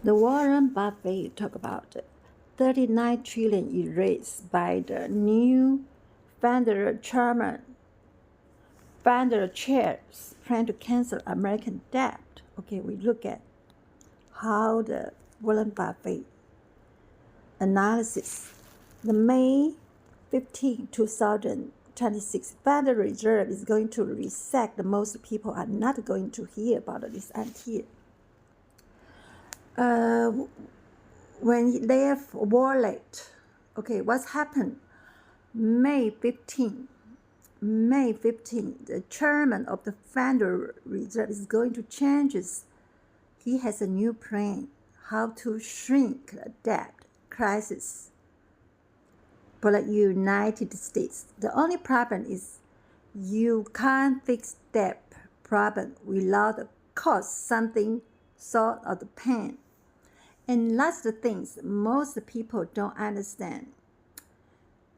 The Warren Buffett talk about 39 trillion erased by the new federal chairman, federal chairs plan to cancel American debt. Okay, we look at how the Warren Buffett analysis. The May 15, 2026 Federal Reserve is going to reset. The most people are not going to hear about this until when he left wallet. Okay, what's happened? May 15, the chairman of the Federal Reserve is going to change his. He has a new plan how to shrink the debt crisis for the United States. The only problem is you can't fix debt problem without cause something sort of the pain. And that's the things most people don't understand.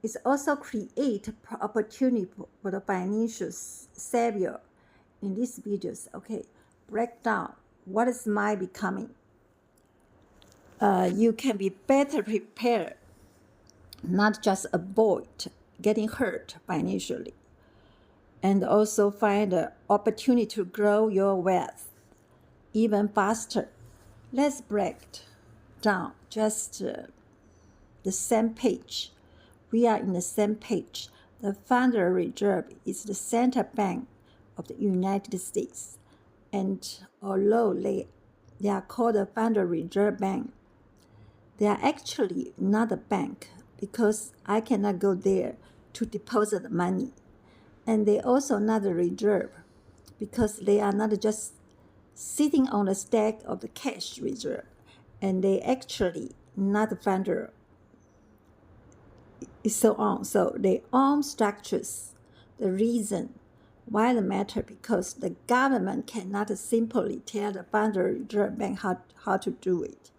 It also create opportunity for the financial savior. In these videos, okay, break down what is my becoming. You can be better prepared, not just avoid getting hurt financially, and also find an opportunity to grow your wealth even faster. Let's break down just the same page. We are in the same page. The Federal Reserve is the central bank of the United States. And although they are called the Federal Reserve Bank, they are actually not a bank because I cannot go there to deposit money. And they also not a reserve because they are not just sitting on the stack of the cash reserve. And they actually not federal. So on. So they own structures. The reason why the matter because the government cannot simply tell the Federal Reserve Bank how to do it.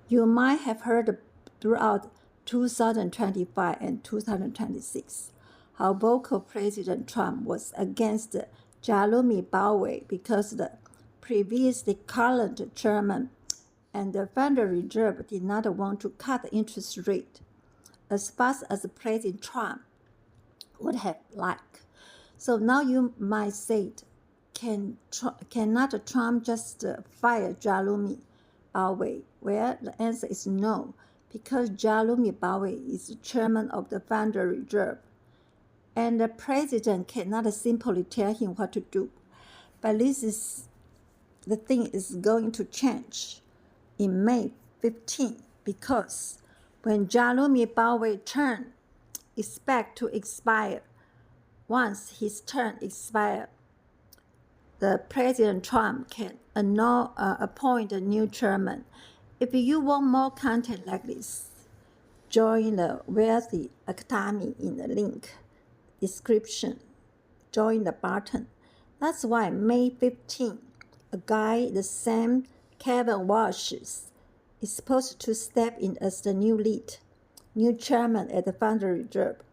You might have heard throughout 2025 and 2026 how vocal President Trump was against Jerome Powell because the previously current chairman and the Federal Reserve did not want to cut the interest rate as fast as President Trump would have liked. So now you might say, cannot Trump just fire Jerome Powell? Well, the answer is no, because Jerome Powell is the chairman of the Federal Reserve, and the president cannot simply tell him what to do. But this is the thing is going to change in May 15 because when Jerome Powell term is expected to expire, once his term expires, the President Trump can appoint a new chairman. If you want more content like this, join the Wealthy Academy in the link description. Join the button. That's why May 15, a guy the same Kevin Walsh is supposed to step in as the new chairman at the Federal Reserve.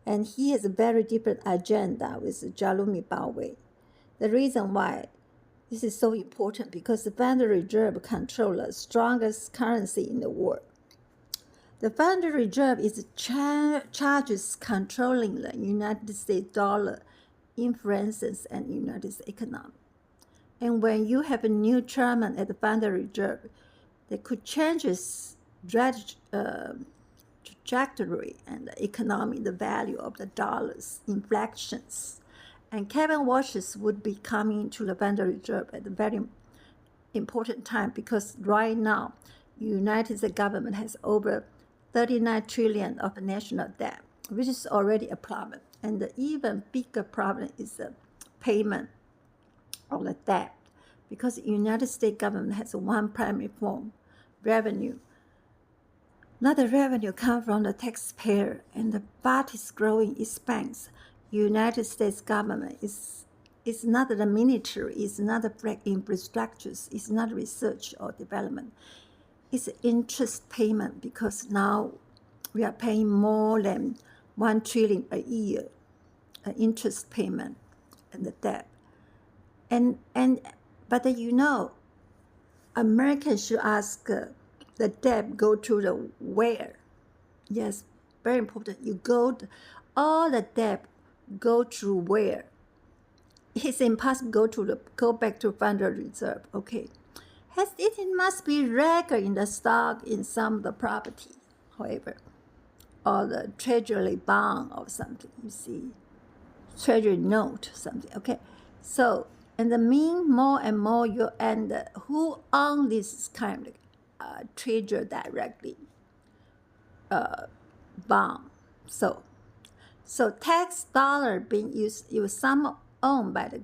And he has a very different agenda with Jerome Powell. The reason why this is so important because the Federal Reserve controls the strongest currency in the world. The Federal Reserve is charges controlling the United States dollar, influences and United States economy. And when you have a new chairman at the Federal Reserve, they could change its trajectory and the economy, the value of the dollars, inflections. And Kevin Walsh would be coming to the Federal Reserve at a very important time because right now, United States government has over 39 trillion of national debt, which is already a problem. And the even bigger problem is the payment of the debt because the United States government has one primary form, revenue. Not the revenue comes from the taxpayer, and the fastest growing expense. United States government is not the military, it's not the infrastructures, it's not research or development. It's interest payment because now we are paying more than 1 trillion a year interest payment and the debt. But Americans should ask the debt go to the where. Yes, very important. All the debt go to where? It's impossible go back to Federal Reserve. Okay, it must be record in the stock in some of the property, however, or the treasury bond or something. You see, treasury note something. Okay, so and the mean more and more you and who own this kind of treasury directly bond. So tax dollar being used, some owned by the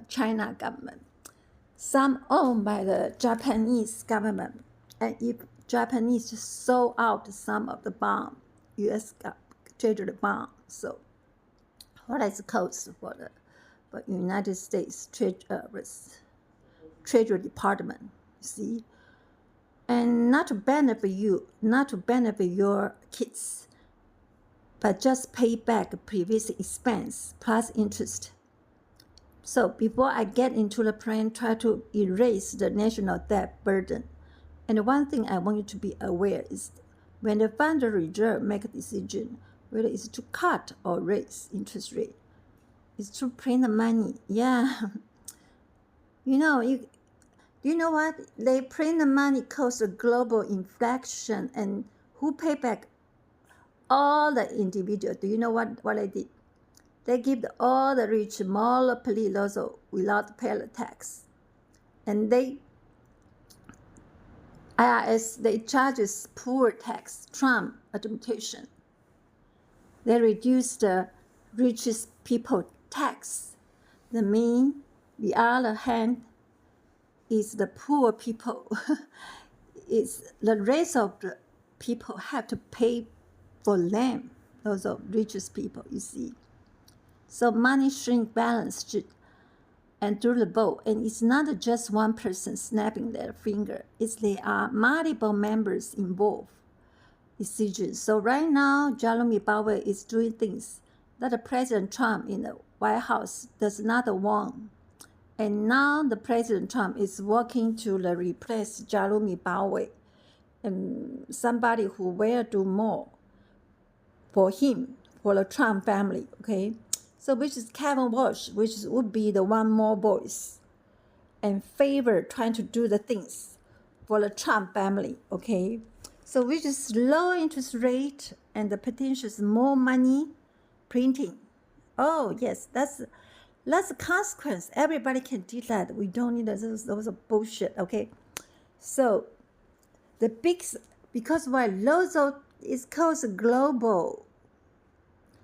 China government, some owned by the Japanese government, and if Japanese sold out some of the bond, U.S. treasury bond, so what is the cost for the United States Treasury Department? See, and not to benefit you, not to benefit your kids, but just pay back previous expense plus interest. So before I get into the plan, try to erase the national debt burden. And one thing I want you to be aware is when the Federal Reserve make a decision, whether it's to cut or raise interest rate, it's to print the money. Yeah. You know what? They print the money cause a global inflation, and who pay back? All the individuals. Do you know what they did? They give all the rich monopoly also without pay the tax. And IRS, they charges poor tax, Trump administration. They reduce the richest people tax. The other hand is the poor people. It's the rest of the people have to pay for them, those are richest people, you see. So money shrink balance should and through the boat, and it's not just one person snapping their finger. There are multiple members involved decisions. So right now, Jerome Powell is doing things that President Trump in the White House does not want. And now the President Trump is working to replace Jerome Powell and somebody who will do more for him, for the Trump family, okay? So which is Kevin Walsh, which would be the one more voice and favor trying to do the things for the Trump family, okay? So which is low interest rate and the potential is more money printing. Oh, yes, that's a consequence. Everybody can do that. We don't need those are bullshit, okay? So the because why loads of is called global.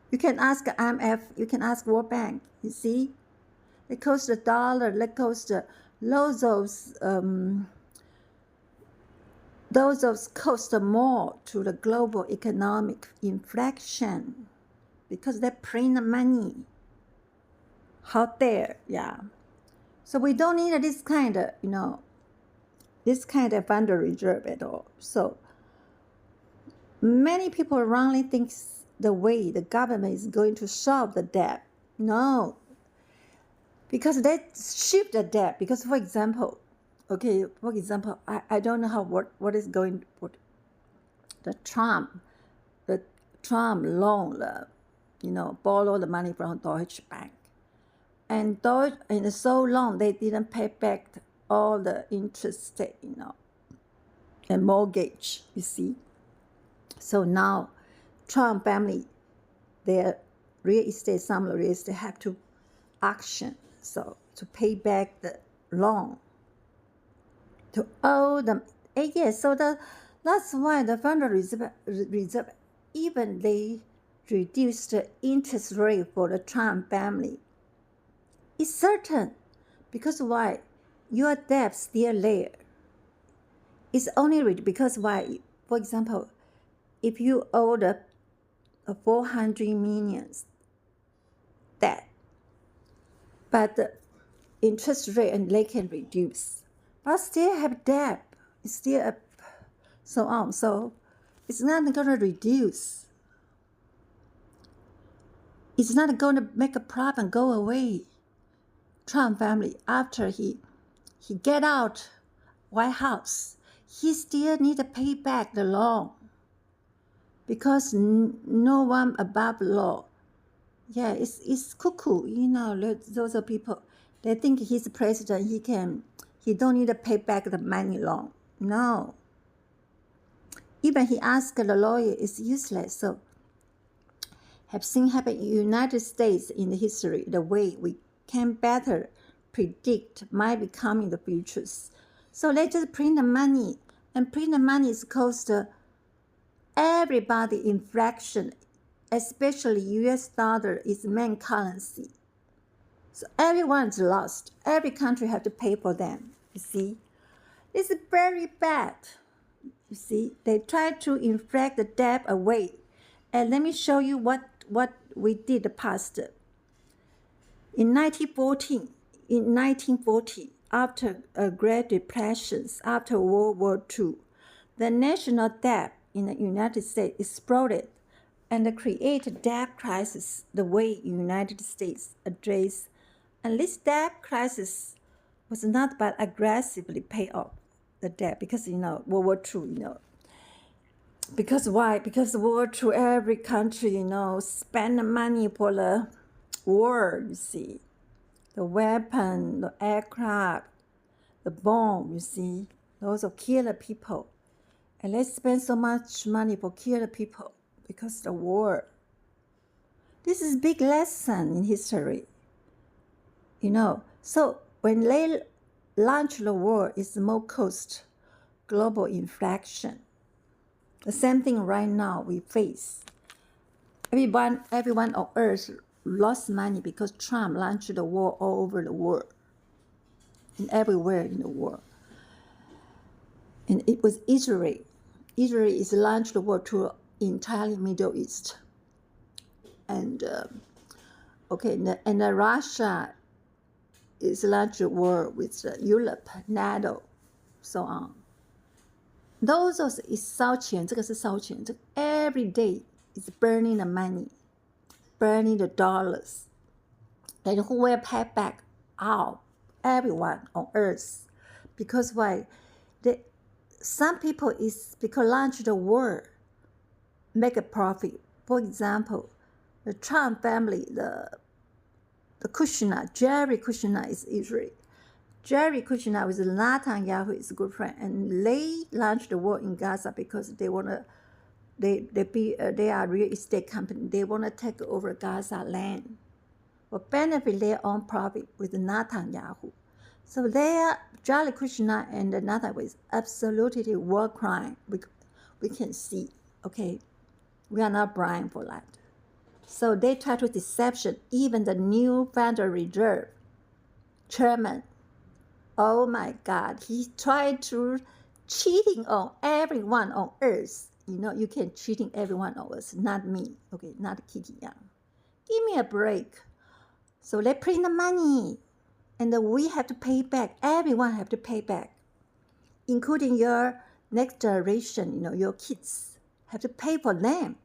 You can ask IMF, you can ask World Bank, you see? It costs the dollar, it costs loads of those cost more to the global economic inflation because they print money out there, yeah. So we don't need this kind of, this kind of Federal Reserve at all. So many people wrongly think the way the government is going to solve the debt. No, because they shift the debt. Because for example, I don't know what is going, what the Trump loan, borrow the money from Deutsche Bank, and so long they didn't pay back all the interest, and mortgage, you see. So now Trump family, their some real estate have to auction, so to pay back the loan to owe them. Yes, so that's why the Federal Reserve even they reduced the interest rate for the Trump family. It's certain, because why? Your debt still there. It's only because why? For example, if you owe the 400 million debt, but the interest rate and they can reduce, but still have debt, it's still so on. So it's not going to reduce. It's not going to make a problem go away. Trump family, after he get out White House, he still need to pay back the loan because no one above law. Yeah, it's cuckoo. Those are people. They think he's president. He don't need to pay back the money loan. No. Even he asked the lawyer, it's useless. So, have seen happen in the United States in the history, the way we can better predict might become in the futures. So they just print the money, and print the money is cost everybody inflation, especially US dollar is main currency. So everyone's lost. Every country have to pay for them. You see, this is very bad. You see, they try to inflate the debt away. And let me show you what we did the past. In 1940, after a Great Depression, after World War II, the national debt in the United States exploded and created debt crisis the way United States addressed. And this debt crisis was not but aggressively pay off the debt because, World War II, Because why? Because World War II, every country, spend the money for the war, you see. The weapon, the aircraft, the bomb, you see. Those will kill the people. And they spend so much money for kill the people because of the war. This is a big lesson in history. So when they launch the war, it's more cost global inflation. The same thing right now we face. Everyone on earth lost money because Trump launched the war all over the world, and everywhere in the world. And it was Israel. Israel is launched the war to entirely Middle East. And and Russia is launched the war with Europe, NATO, so on. Those is 烧钱，这个是烧钱，这 every day is burning the money, burning the dollars. And who will pay back? Everyone on earth. Because why? Some people is because launch the war, make a profit. For example, the Trump family, the Kushner, Jared Kushner is Israel. Jared Kushner with Netanyahu is a good friend, and they launched the war in Gaza because they wanna, they are real estate company. They wanna take over Gaza land, or benefit their own profit with Netanyahu. So Jared Kushner and Netanyahu is absolutely war crime. We can see. Okay, we are not blind for that. So they try to deception even the new Federal Reserve chairman. Oh my God, he tried to cheating on everyone on earth. You can cheating everyone on us, not me. Okay, not Kitty Young. Give me a break. So they print the money, and we have to pay back. Everyone have to pay back, including your next generation. Your kids have to pay for them.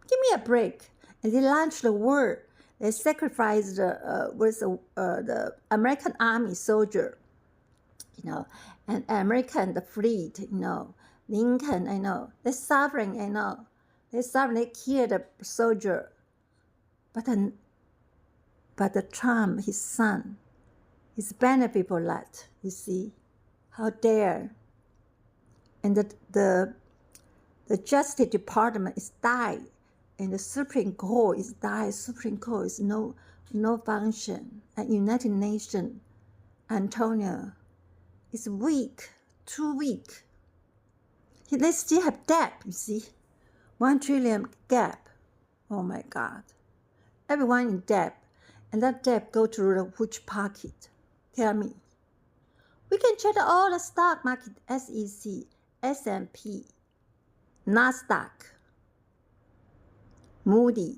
Give me a break. And they launched the war. They sacrificed the American army soldier, and American the fleet, Lincoln, they're suffering, they're suffering. They killed the soldier, but the Trump, his son, is benefit for that. You see, how dare? And the Justice Department is died. And the Supreme Court is died. Supreme Court is no function. And United Nations, Antonio, is weak, too weak. They still have debt, you see. $1 trillion gap. Oh my God. Everyone in debt. And that debt go to which pocket? Tell me. We can check all the stock market, SEC, S&P, NASDAQ, Moody,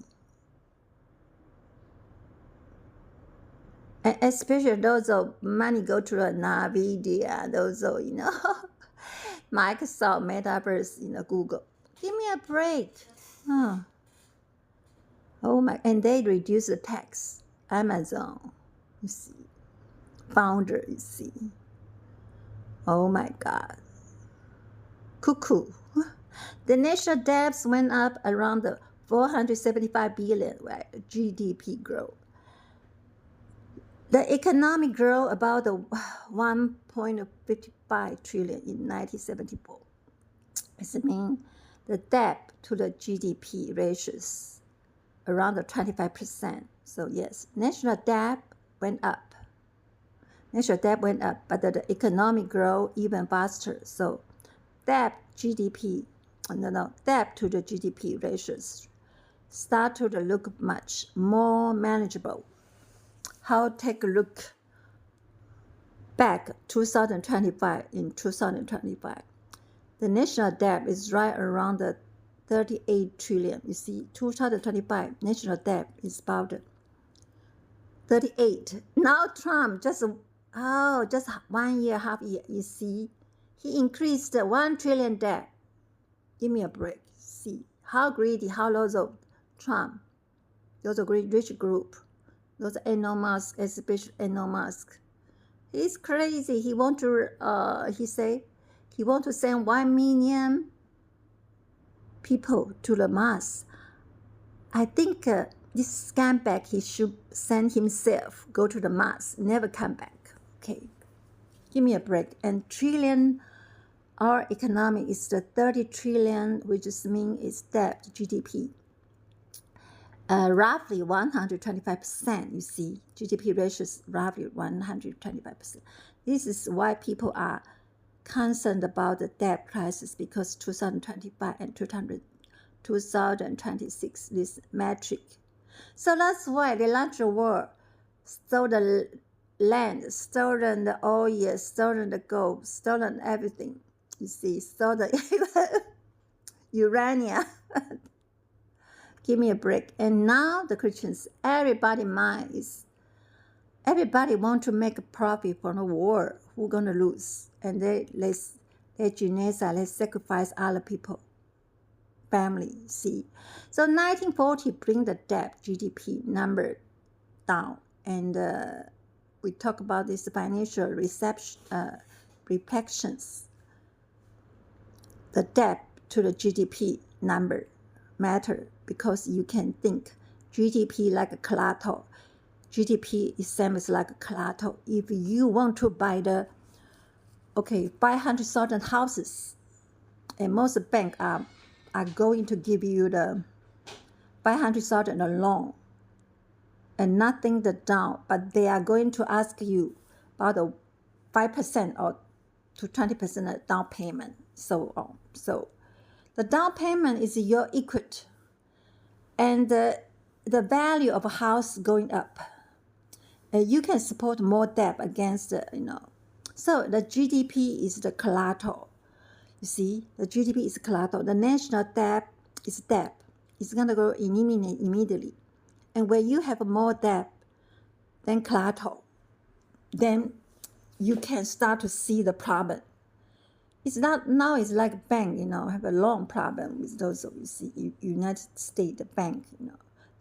and especially those money go to NVIDIA, those Microsoft, Metaverse, Google. Give me a break. Oh my! And they reduce the tax. Amazon, you see, founder, you see. Oh my God. Cuckoo. The national debts went up around the 475 billion, right? GDP growth. The economic growth about the 1.55 trillion in 1974. This means the debt to the GDP ratios around the 25%. So yes, national debt went up. National debt went up, but the economic growth even faster. So debt to the GDP ratios start to look much more manageable. How take a look back 2025 in 2025. The national debt is right around the 38 trillion. You see, 2025 national debt is about 38. Now Trump just 1 year, half year, you see, he increased 1 trillion debt. Give me a break. See how greedy, how lots of Trump, those are great rich group, those Elon Musk, especially Elon Musk. He's crazy. He want to he want to send 1 million people to the Mars. I think this scumbag, he should send himself, go to the Mars, never come back. Okay, give me a break. And trillion, our economy is the 30 trillion, which means it's debt GDP. Roughly 125%, you see, GDP ratio is roughly 125%. This is why people are concerned about the debt crisis, because 2025 and 2026, this metric. So that's why they launched the war, stole the land, stolen the oil, stolen the gold, stolen everything. You see, stole the uranium. Give me a break. And now the Christians, everybody want to make a profit from the war. Who's gonna lose? And they genocide, they sacrifice other people, family. See, so 1940 bring the debt GDP number down, and we talk about this financial reflections. The debt to the GDP number matter, because you can think GDP like a collateral. GDP is same as like a collateral. If you want to buy the 500,000 houses, and most banks are going to give you the 500,000 loan and nothing the down, but they are going to ask you about the 5% or to 20% down payment. So the down payment is your equity, and the value of a house going up. You can support more debt against So the GDP is the collateral. You see, the GDP is collateral. The national debt is debt. It's gonna go eliminate immediately. And when you have more debt than collateral, then you can start to see the problem. It's not now. It's like bank, have a long problem with those. You see, United States the bank,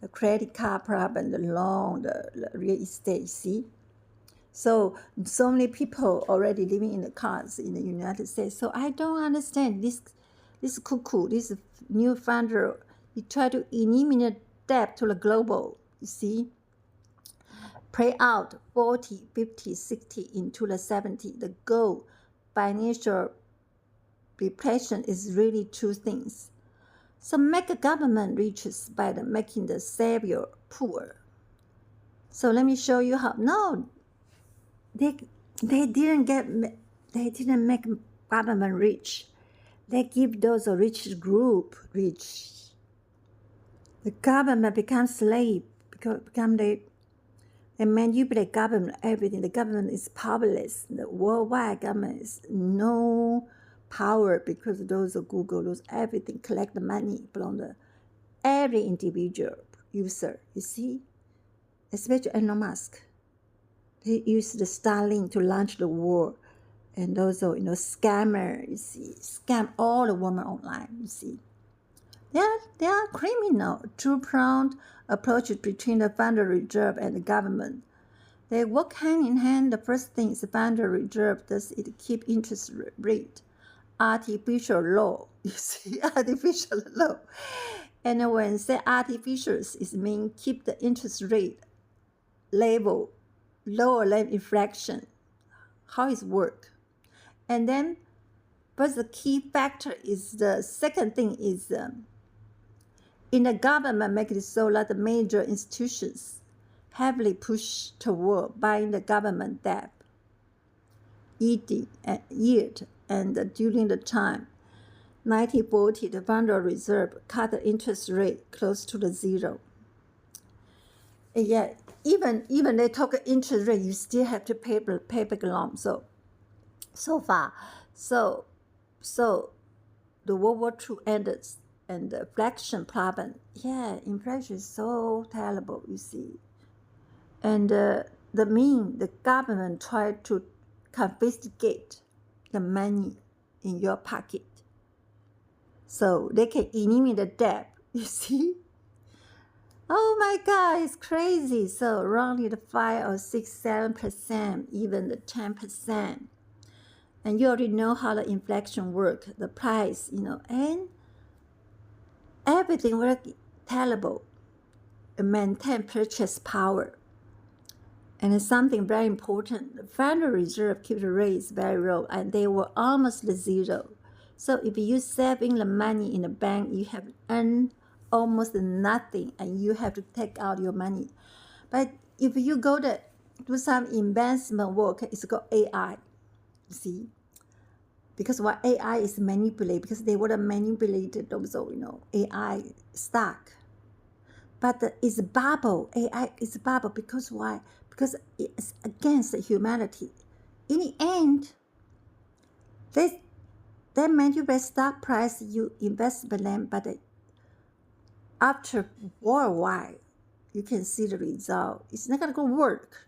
the credit card problem, the loan, the real estate. See, so many people already living in the cars in the United States. So I don't understand this cuckoo, this new founder. He tried to eliminate debt to the global. You see, play out 40, 50, 60 into the 70. The goal, financial repression is really two things. So make a government riches by making the savior poor. So let me show you how. No, they didn't make government rich. They give those rich group rich. The government becomes slave, they manipulate government, everything. The government is powerless. The worldwide government is no power, because those are Google, those everything, collect the money from every individual user. You see, especially Elon Musk. He used the Starlink to launch the war, and also scammer. You see, scam all the women online. You see, they are criminal. Two-pronged approach between the Federal Reserve and the government. They work hand in hand. The first thing is the Federal Reserve does it keep interest rate artificial low. You see, artificial low. And when say artificial, it means keep the interest rate level lower than inflation. How it work? And then, but the key factor is the second thing is in the government make it so that the major institutions heavily push toward buying the government debt, yield, and during the time 1940, the Federal Reserve cut the interest rate close to the zero. And yet, even they talk interest rate, you still have to pay back loan. So the World War II ended, and the inflation problem. Yeah, inflation is so terrible. You see, and the government tried to confiscate the money in your pocket, so they can eliminate the debt. You see. Oh my God, it's crazy. So around the 5 or 6, 7%, even the 10%. And you already know how the inflation work, the price, and everything work terrible. Maintain purchase power. And it's something very important. The Federal Reserve keep the rates very low, and they were almost zero. So if you saving the money in the bank, you have earned almost nothing, and you have to take out your money. But if you go to do some investment work, it's called AI. You see, because what AI is manipulated, because they were manipulated also, AI stock. But it's bubble. AI is bubble because why? Because it's against humanity. In the end, they manipulate stock price. You invest in them, but after worldwide, you can see the result. It's not gonna go work.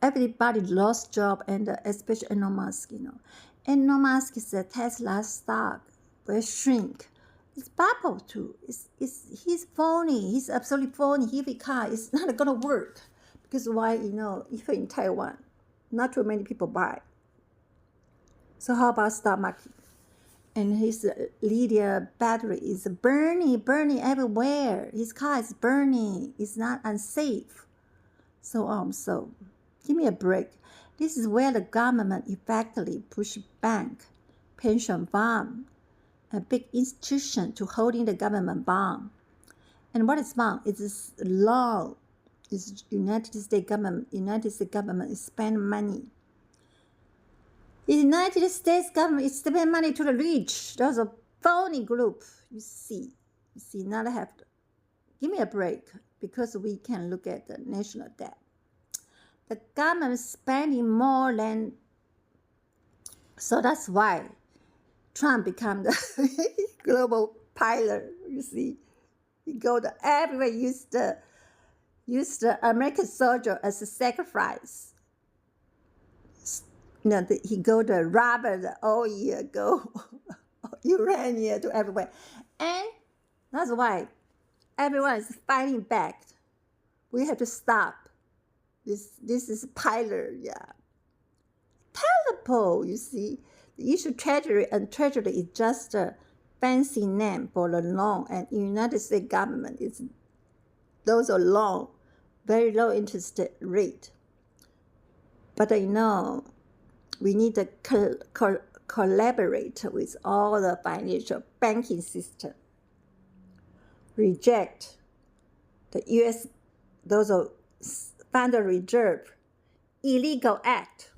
Everybody lost job, and especially Elon Musk. Elon Musk is a Tesla stock will shrink. It's bubble too. He's phony. He's absolutely phony. Heavy car. It's not gonna work because why? Even in Taiwan, not too many people buy. So how about stock market? And his lithium battery is burning everywhere. His car is burning. It's not unsafe. So give me a break. This is where the government effectively push bank, pension fund, a big institution to holding the government bond. And what is bond? It is law. It's United States government is spend money. The United States government is spending money to the rich. Those are phony group. You see, not have to. Give me a break because we can look at the national debt. The government is spending more than. So that's why Trump become the global pilot. You see, he go to everywhere. Use the American soldier as a sacrifice. He go to rubber, the oil, go uranium to everywhere. And that's why everyone is fighting back. We have to stop. This is pilot, yeah. Terrible, you see. The issue treasury, and treasury is just a fancy name for the loan. And United States government those are loan, very low interest rate. But we need to collaborate with all the financial banking system. Reject the U.S. those are Federal Reserve illegal act.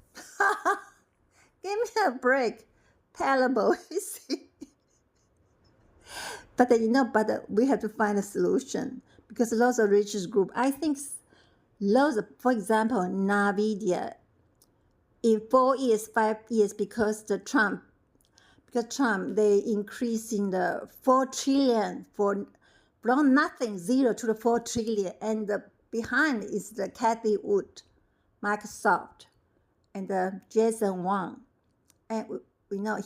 Give me a break. Terrible, you see. But we have to find a solution because lots of richest group. I think lots of, for example, NVIDIA. In 4 years, 5 years, because Trump, they increasing the 4 trillion from nothing, 0 to the 4 trillion, and behind is the Cathie Wood, Microsoft, and Jason Wang, and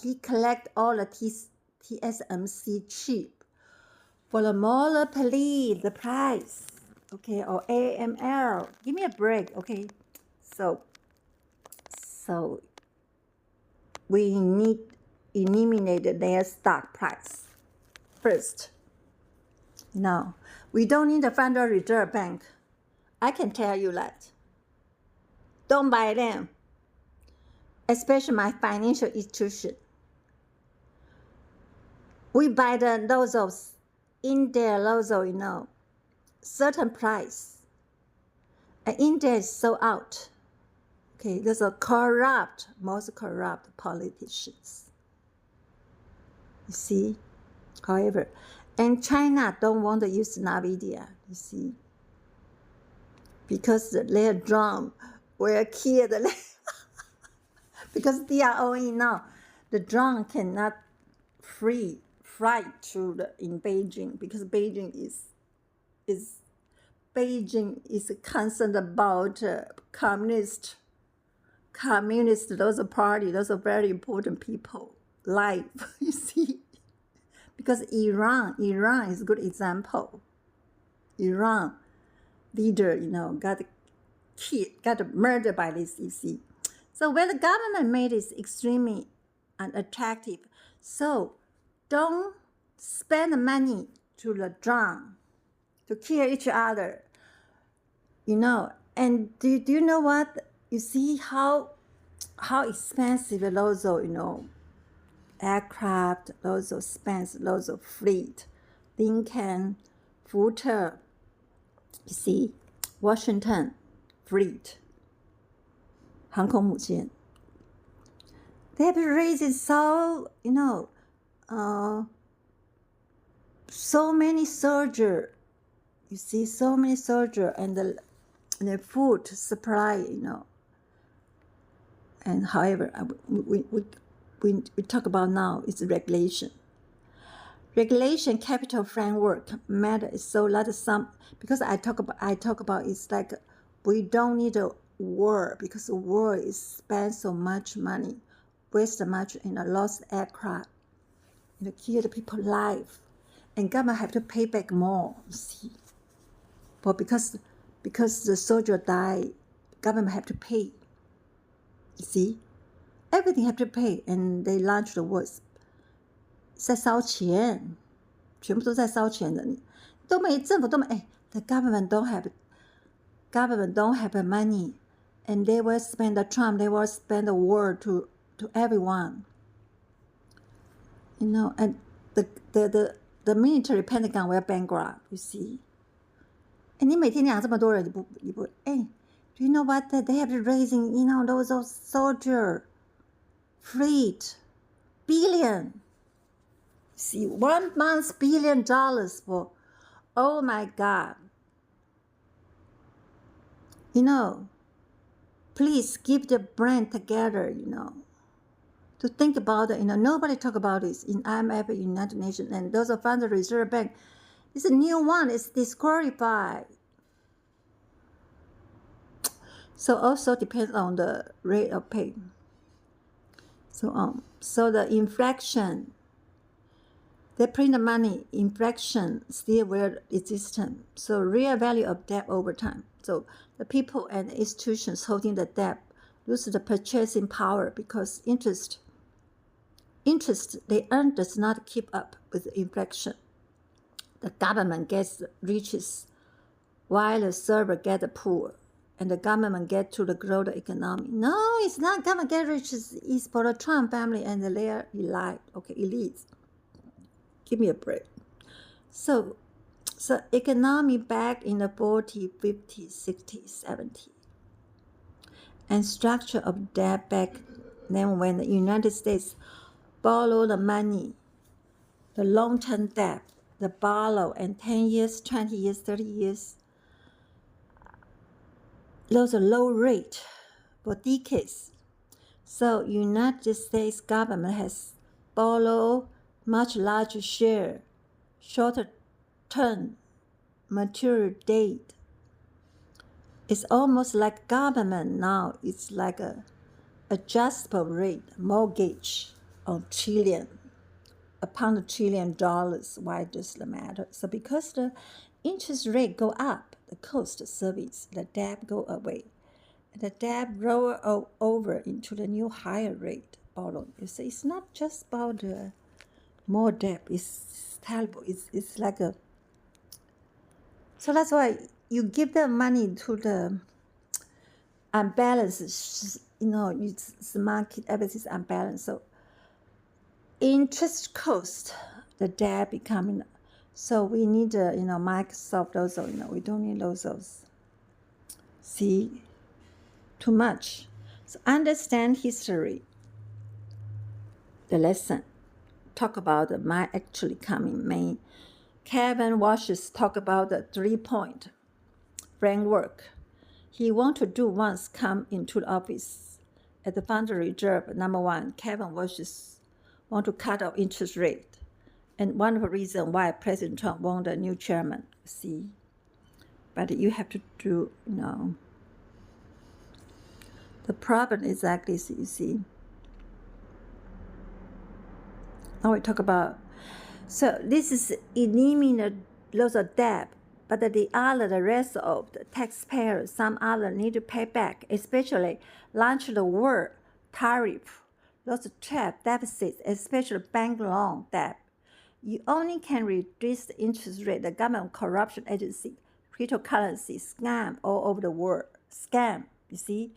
he collect all the TSMC chip for the monopoly the price. okay, or AML. Give me a break, okay? So we need eliminate their stock price first. No, we don't need the Federal Reserve Bank. I can tell you that. Don't buy them, especially my financial institution. We buy those of India, those of, certain price. And India is sold out. Okay, those are most corrupt politicians. You see? However, and China don't want to use NVIDIA, you see, because their drone will kill the because they are only now the drone cannot fly in Beijing, because Beijing is concerned about communist those are party, those are very important people life. You see, because Iran is a good example. Iran leader, got murdered by this, you see. So when the government made it extremely unattractive, so don't spend the money to the drone to kill each other, And do you know what? You see how expensive those aircraft, those expensive, those fleet, Lincoln, Footer, you see, Washington fleet, 航空母舰. They have raised so many soldiers. You see, so many soldiers and the food supply, And however, we talk about now is regulation. Regulation, capital framework matter is so lot of some, because I talk about it's like we don't need a war, because the war is spend so much money, waste so much in a lost aircraft, kill the people's life, and government have to pay back more. You see, but because the soldier die, government have to pay. You see, everything have to pay, and they launch the war. 在烧钱，全部都在烧钱的，政府都没the government don't have the money, and they will spend the Trump, they will spend the war to everyone, and the military Pentagon will bankrupt. You see, 你每天养这么多人，你不do you know what they have been raising? Those soldier fleet billion. See, 1 month $1 billion for, oh my God. Please keep the brain together, to think about it. Nobody talk about this in IMF, United Nations, and those of the Reserve Bank. It's a new one. It's disqualified. So also depends on the rate of pay. So the inflation. They print the money, inflation still will exist. So real value of debt over time. So the people and institutions holding the debt lose the purchasing power, because interest they earn does not keep up with inflation. The government gets riches while the server gets poor, and the government gets to the grow the economy. No, it's not government get riches. It's for the Trump family and their elites. Give me a break. So economy back in the 40s, 50s, 60s, 70s. And structure of debt back then when the United States borrow the money, the long-term debt, the borrow, and 10 years, 20 years, 30 years. Those are low rate for decades. So United States government has borrowed much larger share, shorter term, maturity date. It's almost like government now. It's like a adjustable rate mortgage on upon $1 trillion. Why does it matter? So because the interest rate go up, the cost service, the debt go away. The debt roll over into the new higher rate borrowing. You see, it's not just about the more debt. It's terrible. It's like a. So that's why you give the money to the unbalanced. It's the market, everything's unbalanced. So interest cost, the debt becoming. So we need Microsoft also. We don't need those. See, too much. So understand history. The lesson. Talk about the actually coming May. Kevin Washes talk about the 3-point framework. He want to do once come into the office at the Federal Reserve. Number one, Kevin Washes want to cut off interest rate. And one of the reasons why President Trump want a new chairman. See, but you have to do, the problem is exactly, you see. Now we talk about, so this is eliminating lots of debt, but the rest of the taxpayers, some other need to pay back, especially launch the war, tariff, lots of trap deficits, especially bank loan debt. You only can reduce the interest rate. The government corruption agency, cryptocurrency, scam all over the world. Scam, you see?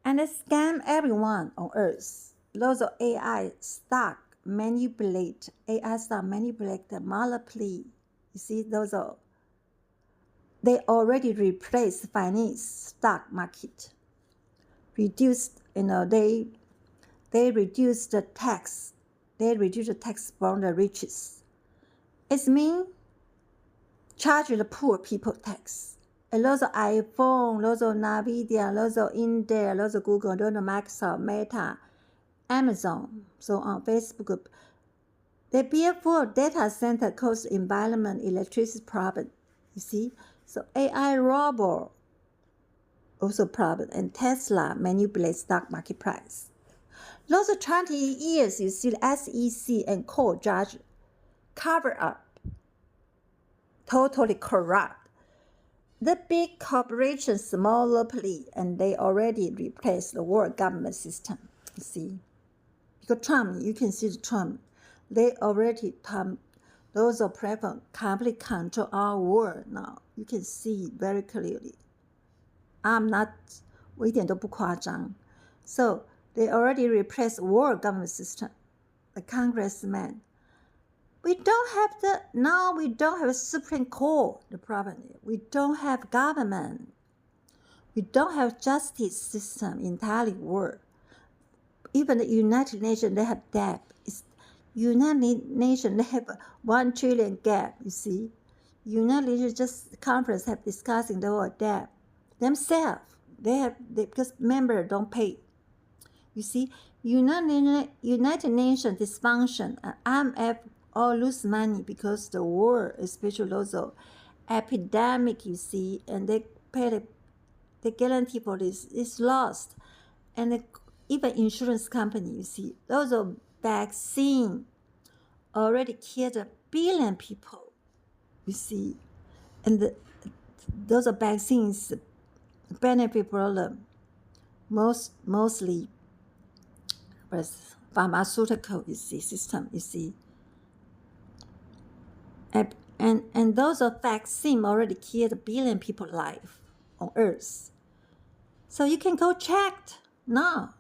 And they scam everyone on earth. Lots of AI stock manipulate the monopoly. You see, they already replaced finance stock market. Reduced, they reduce the tax. They reduce the tax from the richest. It means charge the poor people tax. And lots of iPhone, lots of NVIDIA, lots of Intel, lots of Google, lots of Microsoft, Meta, Amazon, so on Facebook. They build full data center cause environment, electricity problem. You see? So AI robot also problem. And Tesla manipulates stock market price. Lots of 20 years, you see the SEC and court judge cover up, totally corrupt. The big corporations, small monopoly, and they already replaced the world government system. You see, because Trump, you can see the Trump, they already those are platform completely control our world now. You can see it very clearly.我一点都不夸张. So they already replaced world government system. The congressman. We don't have a Supreme Court. The problem is we don't have government. We don't have justice system in the entire world. Even the United Nations, they have debt. United Nations, they have 1 trillion gap, you see. United Nations just conference have discussing the whole debt themselves. Because members don't pay. You see, United Nations dysfunction, IMF all lose money because the war, especially those epidemic, you see, and they pay the guarantee for this is lost. And even insurance company, you see, those are vaccine already killed 1 billion people, you see. And those are vaccines benefit for the mostly pharmaceutical, you see, system, you see. And those are vaccine already killed 1 billion people life on earth. So you can go check now.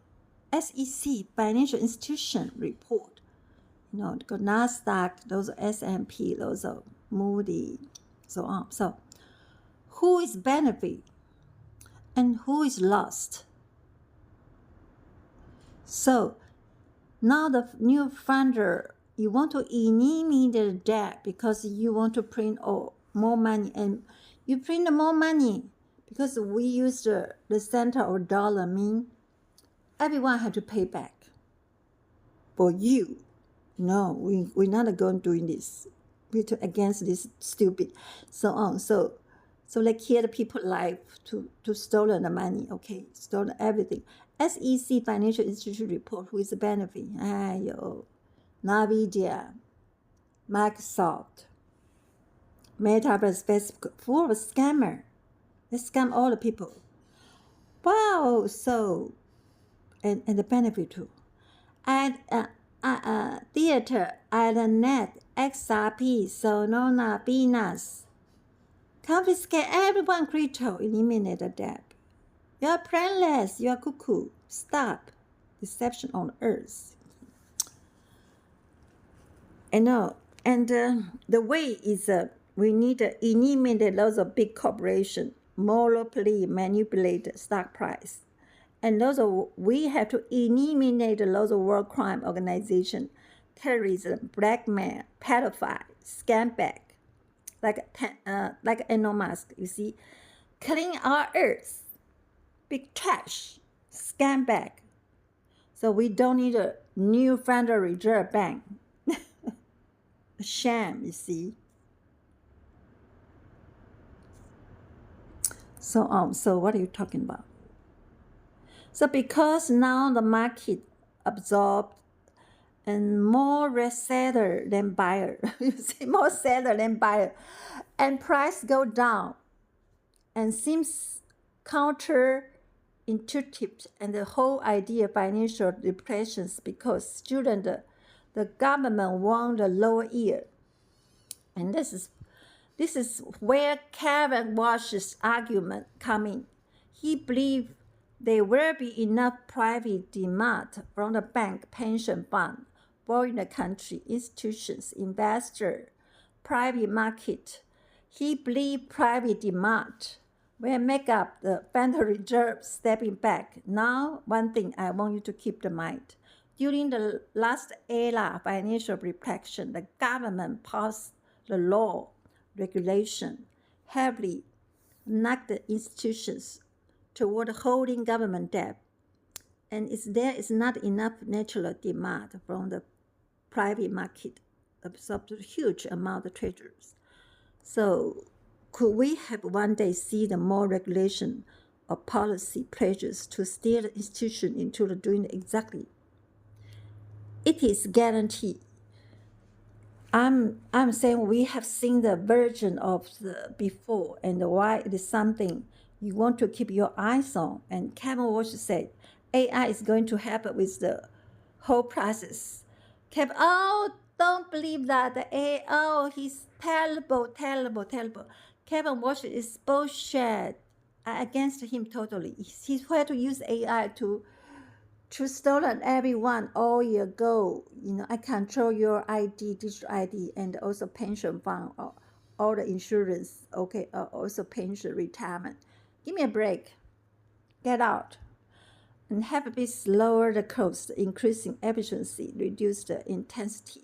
SEC, financial institution report. The NASDAQ, those are S&P, those are Moody, so on. So who is benefit and who is lost? So now the new funder, you want to eliminate the debt because you want to print more money, and you print more money because we use the center or dollar mean everyone had to pay back for you. No, we're not going doing this. We're against this stupid, so on. So they kill the people life to stolen the money. Okay, stolen everything. SEC financial institution report who is the benefit. NVIDIA, Microsoft, Meta, Facebook, full of scammer. They scam all the people. Wow, so, and the benefit too. At theater, at the net, XRP, Solana, Binance. Confiscate everyone crypto, eliminate the debt. You're brainless, you're cuckoo. Stop. Deception on earth. I know. And the way is we need to eliminate lots of big corporations, monopoly, manipulate the stock price. And also, we have to eliminate lots of war crime organization, terrorism, blackmail, pedophile, scumbag, like Elon Musk. You see, clean our earth, big trash, scumbag. So we don't need a new Federal Reserve Bank. A sham, you see. So what are you talking about? So because now the market absorbed and more seller than buyer, you see, more seller than buyer, and price go down, and seems counterintuitive, and the whole idea of financial depressions because student, the government want a lower yield, and this is where Kevin Walsh's argument coming. He believed there will be enough private demand from the bank, pension fund, foreign country, institutions, investor, private market. He believed private demand will make up the Federal Reserve stepping back. Now, one thing I want you to keep in mind. During the last era of financial repression, the government passed the law, regulation, heavily knocked the institutions toward holding government debt, and there is not enough natural demand from the private market, absorbed a huge amount of treasures. So could we have one day see the more regulation or policy pressures to steer the institution into the doing exactly? It is guaranteed. I'm saying we have seen the version of the before, and why it is something you want to keep your eyes on. And Kevin Walsh said, AI is going to help with the whole process. Kevin, don't believe that. The AI, he's terrible. Kevin Walsh is bullshit. Against him totally. He's trying to use AI to stolen everyone all year ago. I control your ID, digital ID, and also pension fund, all the insurance, okay, also pension, retirement. Give me a break. Get out. And have a bit lower the cost, increasing efficiency, reduce the intensity.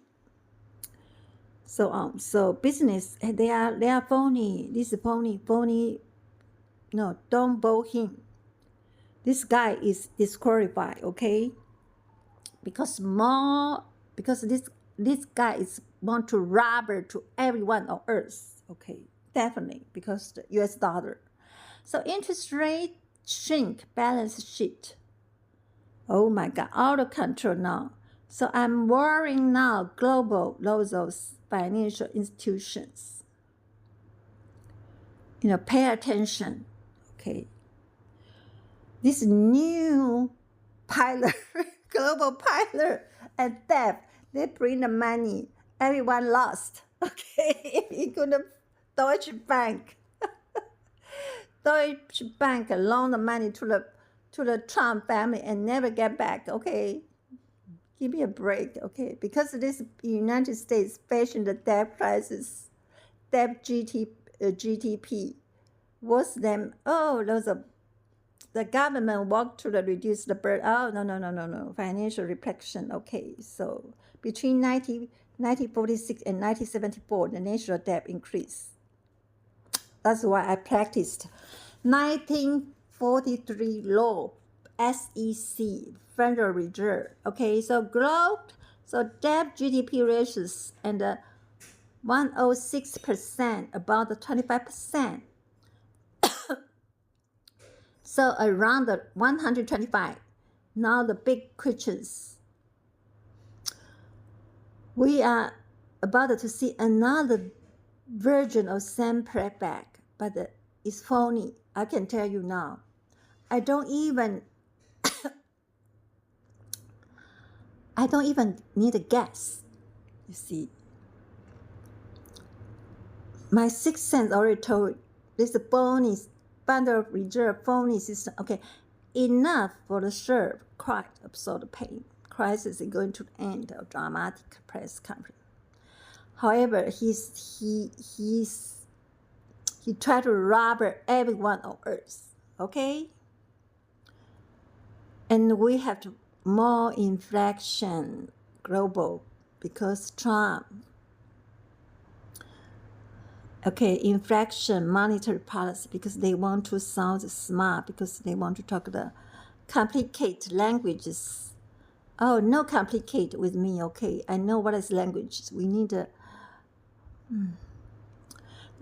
So on. So business, they are phony. This is phony. No, don't vote him. This guy is disqualified, okay? Because this guy is want to rob to everyone on earth, okay? Definitely because the U.S. dollar. So interest rate shrink, balance sheet. Oh my God, out of control now. So I'm worrying now global lots of financial institutions. Pay attention, okay? This new pilot, global pilot and debt, they bring the money. Everyone lost, okay? You could have Deutsche Bank. Deutsche Bank loaned the money to the Trump family and never get back, okay? Give me a break, okay? Because this United States facing the debt crisis, debt GDP worse than, those of the government worked to reduce the burden. Oh, no. Financial repression, okay. So between 1946 and 1974, the national debt increased. That's why I practiced 1943 law, SEC, Federal Reserve. Okay, so debt GDP ratios and 106%, about the 25%. So around the 125. Now the big questions. We are about to see another version of same playback, but is phony. I can tell you now. I don't even need a guess. You see, my sixth sense already told this phony Federal Reserve phony system. Okay, enough for the serve cried absorb the pain. Crisis is going to end a dramatic press conference. However, he tried to rob everyone on earth. Okay, and we have to more inflation global because Trump. Okay, inflation monetary policy because they want to sound smart, because they want to talk the complicated languages. Oh, no complicate with me, okay? I know what is languages. We need the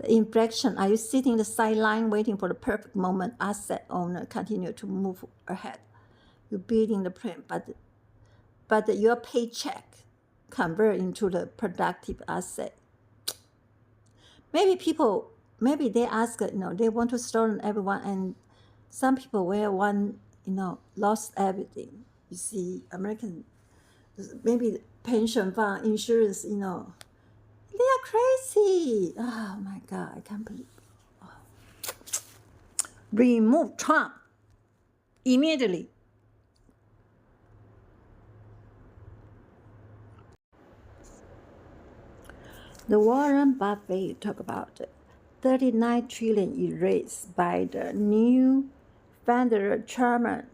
inflation. Are you sitting the sideline waiting for the perfect moment? Asset owner continue to move ahead. You're building the plan, but your paycheck convert into the productive asset. Maybe they ask, they want to store everyone, and some people were one, lost everything. You see, American, maybe pension fund, insurance, they are crazy. Oh my God, I can't believe. Oh. Remove Trump immediately. The Warren Buffett talk about 39 trillion erased by the new federal chairman.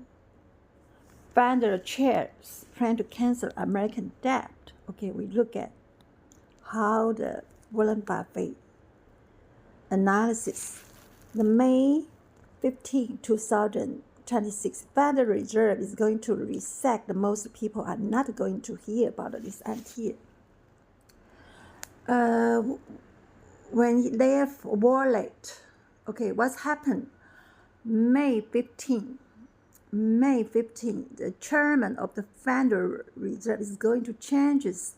Federal chairs plan to cancel American debt. Okay, we look at how the Warren Buffett analysis. The May 15, 2026 Federal Reserve is going to reset. The most people are not going to hear about this until when their wallet. Okay, what's happened? May 15, the chairman of the Federal Reserve is going to change his